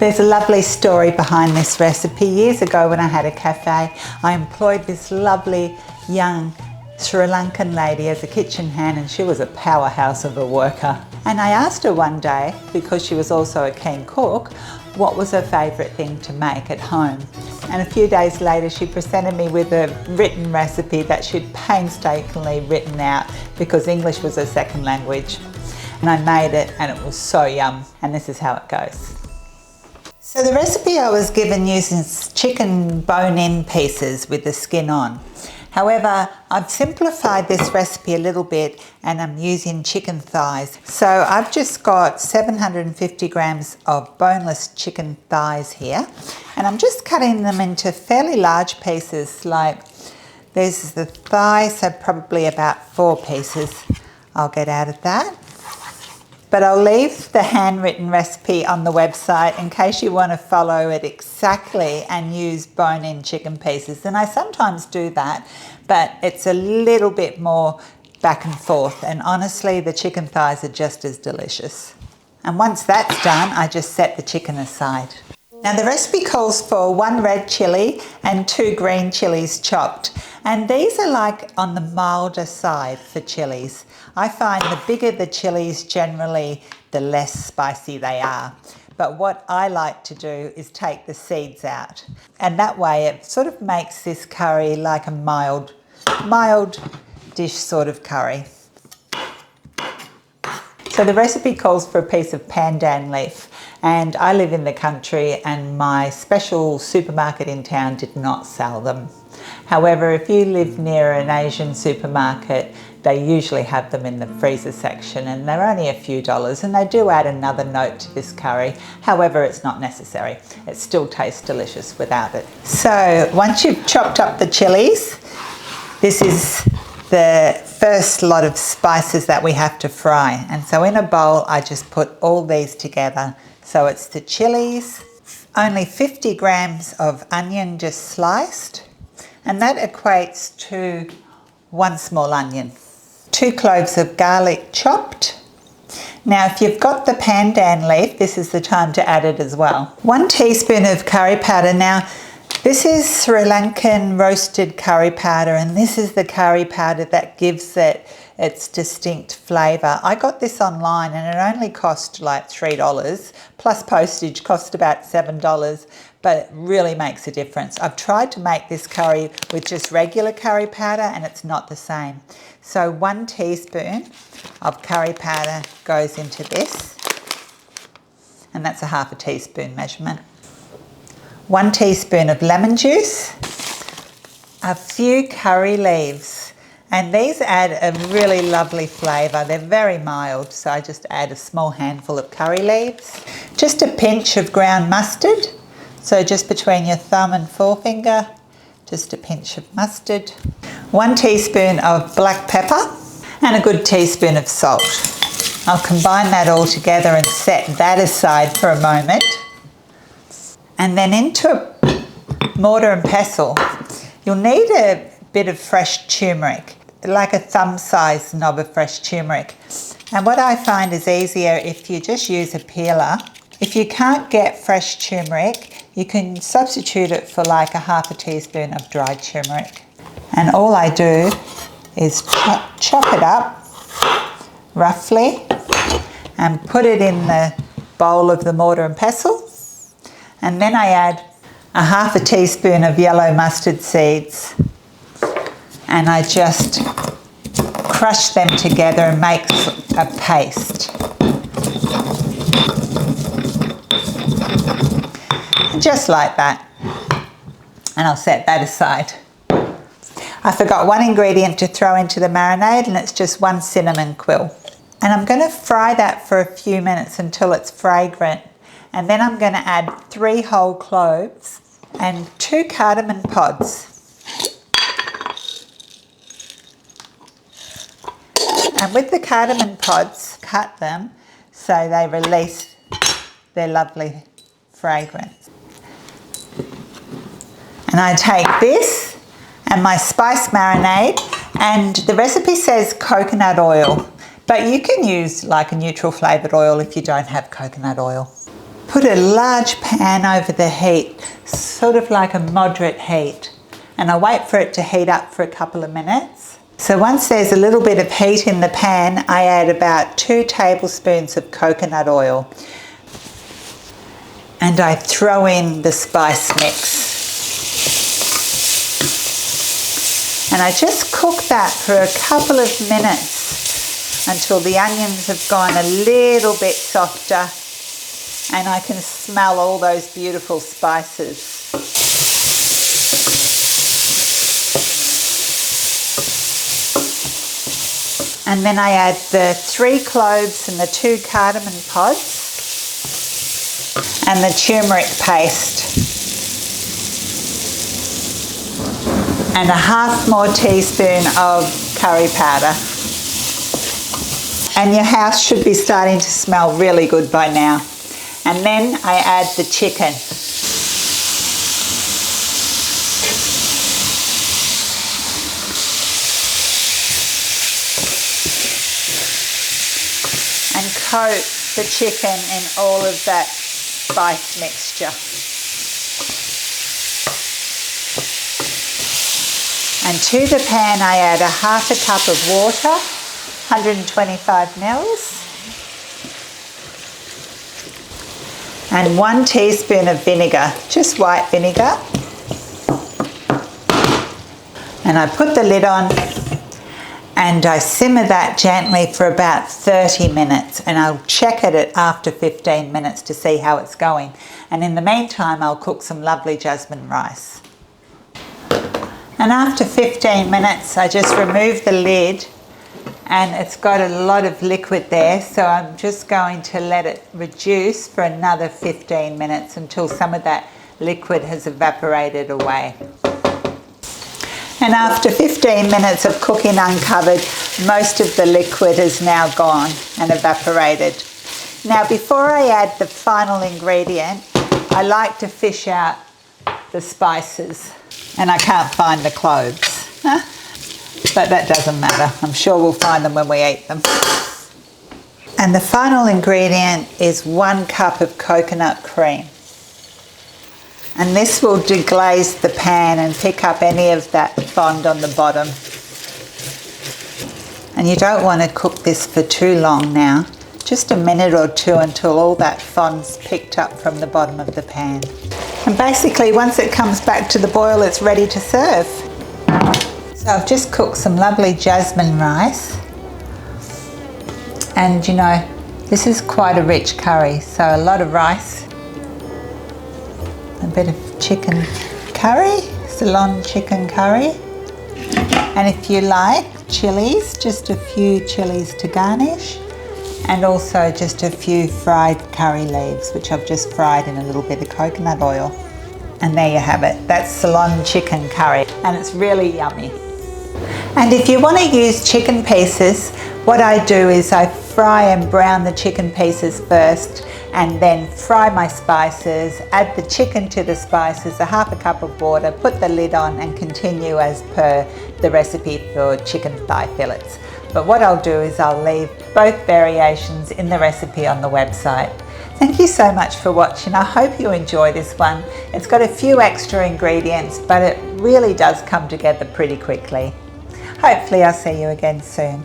There's a lovely story behind this recipe. Years ago when I had a cafe, I employed this lovely young Sri Lankan lady as a kitchen hand, and she was a powerhouse of a worker. And I asked her one day, because she was also a keen cook, what was her favourite thing to make at home. And a few days later she presented me with a written recipe that she'd painstakingly written out because English was her second language. And I made it and it was so yum, and this is how it goes. So the recipe I was given uses chicken bone-in pieces with the skin on. However, I've simplified this recipe a little bit and I'm using chicken thighs. So I've just got 750 grams of boneless chicken thighs here, and I'm just cutting them into fairly large pieces. Like there's the thigh, so probably about 4 pieces I'll get out of that. But I'll leave the handwritten recipe on the website in case you want to follow it exactly and use bone-in chicken pieces. And I sometimes do that, but it's a little bit more back and forth. And honestly, the chicken thighs are just as delicious. And once that's done, I just set the chicken aside. Now the recipe calls for 1 red chilli and 2 green chilies chopped. And these are like on the milder side for chilies. I find the bigger the chilies, generally the less spicy they are. But what I like to do is take the seeds out. And that way it sort of makes this curry like a mild dish sort of curry. So the recipe calls for a piece of pandan leaf, and I live in the country and my special supermarket in town did not sell them. However, if you live near an Asian supermarket, they usually have them in the freezer section, and they're only a few dollars, and they do add another note to this curry. However, it's not necessary. It still tastes delicious without it. So once you've chopped up the chilies, this is the first lot of spices that we have to fry. And so in a bowl, I just put all these together. So it's the chilies, only 50 grams of onion just sliced, and that equates to 1 small onion. 2 cloves of garlic chopped. Now if you've got the pandan leaf, this is the time to add it as well. 1 teaspoon of curry powder. Now this is Sri Lankan roasted curry powder, and this is the curry powder that gives it its distinct flavour. I got this online and it only cost like $3, plus postage cost about $7, but it really makes a difference. I've tried to make this curry with just regular curry powder and it's not the same. So 1 teaspoon of curry powder goes into this, and that's a ½ a teaspoon measurement. 1 teaspoon of lemon juice, a few curry leaves, and these add a really lovely flavour. They're very mild, so I just add a small handful of curry leaves. Just a pinch of ground mustard, so just between your thumb and forefinger, just a pinch of mustard. 1 teaspoon of black pepper and a good teaspoon of salt. I'll combine that all together and set that aside for a moment. And then into a mortar and pestle, you'll need a bit of fresh turmeric, like a thumb-sized knob of fresh turmeric. And what I find is easier if you just use a peeler. If you can't get fresh turmeric, you can substitute it for like a ½ a teaspoon of dried turmeric. And all I do is chop it up roughly and put it in the bowl of the mortar and pestle. And then I add a ½ a teaspoon of yellow mustard seeds, and I just crush them together and make a paste. Just like that. And I'll set that aside. I forgot 1 ingredient to throw into the marinade, and it's just 1 cinnamon quill. And I'm going to fry that for a few minutes until it's fragrant. And then I'm going to add 3 whole cloves and 2 cardamom pods. And with the cardamom pods, cut them so they release their lovely fragrance. And I take this and my spice marinade, and the recipe says coconut oil, but you can use like a neutral flavoured oil if you don't have coconut oil. put a large pan over the heat, sort of like a moderate heat, and I wait for it to heat up for a couple of minutes. So once there's a little bit of heat in the pan, I add about 2 tablespoons of coconut oil, and I throw in the spice mix. And I just cook that for a couple of minutes until the onions have gone a little bit softer and I can smell all those beautiful spices. And then I add the 3 cloves and the 2 cardamom pods and the turmeric paste. And a half more teaspoon of curry powder. And your house should be starting to smell really good by now. And then I add the chicken. And coat the chicken in all of that spice mixture. And to the pan I add a half a cup of water, 125 mils, and 1 teaspoon of vinegar, just white vinegar. And I put the lid on and I simmer that gently for about 30 minutes, and I'll check it after 15 minutes to see how it's going. And in the meantime I'll cook some lovely jasmine rice. And after 15 minutes I just remove the lid, and it's got a lot of liquid there, so I'm just going to let it reduce for another 15 minutes until some of that liquid has evaporated away. And after 15 minutes of cooking uncovered, most of the liquid is now gone and evaporated. Now before I add the final ingredient, I like to fish out the spices. And I can't find the cloves, but that doesn't matter. I'm sure we'll find them when we eat them. And the final ingredient is 1 cup of coconut cream. And this will deglaze the pan and pick up any of that fond on the bottom. And you don't want to cook this for too long now. Just a minute or 2 until all that fond's picked up from the bottom of the pan. And basically once it comes back to the boil, it's ready to serve. So I've just cooked some lovely jasmine rice. And you know, this is quite a rich curry, so a lot of rice. A bit of chicken curry, Ceylon chicken curry. And if you like chilies, just a few chilies to garnish. And also just a few fried curry leaves, which I've just fried in a little bit of coconut oil. And there you have it. That's Ceylon chicken curry, and it's really yummy. And if you want to use chicken pieces, what I do is I fry and brown the chicken pieces first, and then fry my spices, add the chicken to the spices, a half a cup of water, put the lid on and continue as per the recipe for chicken thigh fillets. But what I'll do is I'll leave both variations in the recipe on the website. Thank you so much for watching. I hope you enjoy this one. It's got a few extra ingredients, but it really does come together pretty quickly. Hopefully I'll see you again soon.